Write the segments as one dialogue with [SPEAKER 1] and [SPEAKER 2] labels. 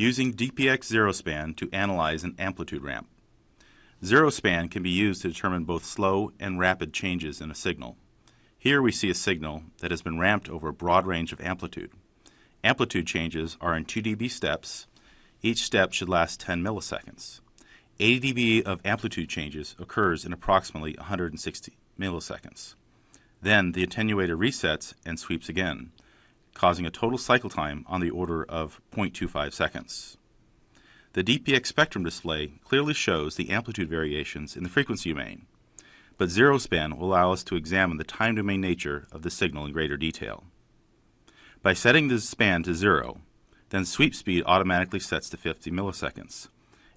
[SPEAKER 1] Using DPX Zero Span to analyze an amplitude ramp. Zero Span can be used to determine both slow and rapid changes in a signal. Here we see a signal that has been ramped over a broad range of amplitude. Amplitude changes are in 2 dB steps. Each step should last 10 milliseconds. 80 dB of amplitude changes occurs in approximately 160 milliseconds. Then the attenuator resets and sweeps again, causing a total cycle time on the order of 0.25 seconds. The DPX spectrum display clearly shows the amplitude variations in the frequency domain, but Zero Span will allow us to examine the time domain nature of the signal in greater detail. By setting the span to 0, then sweep speed automatically sets to 50 milliseconds,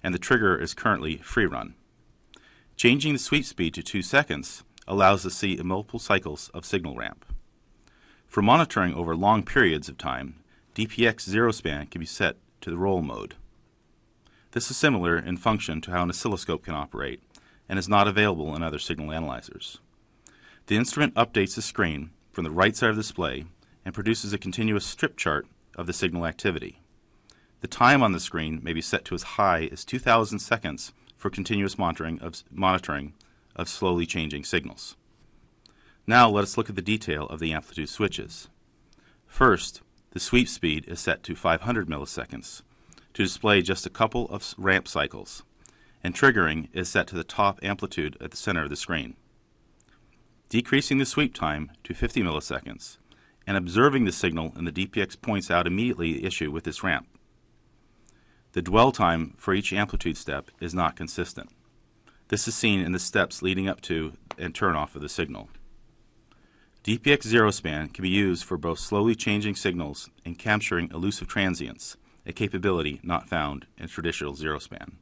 [SPEAKER 1] and the trigger is currently free run. Changing the sweep speed to 2 seconds allows us to see multiple cycles of signal ramp. For monitoring over long periods of time, DPX Zero Span can be set to the roll mode. This is similar in function to how an oscilloscope can operate and is not available in other signal analyzers. The instrument updates the screen from the right side of the display and produces a continuous strip chart of the signal activity. The time on the screen may be set to as high as 2,000 seconds for continuous monitoring of slowly changing signals. Now let us look at the detail of the amplitude switches. First, the sweep speed is set to 500 milliseconds to display just a couple of ramp cycles, and triggering is set to the top amplitude at the center of the screen. Decreasing the sweep time to 50 milliseconds and observing the signal in the DPX points out immediately the issue with this ramp. The dwell time for each amplitude step is not consistent. This is seen in the steps leading up to and turn off of the signal. DPX Zero Span can be used for both slowly changing signals and capturing elusive transients, a capability not found in traditional Zero Span.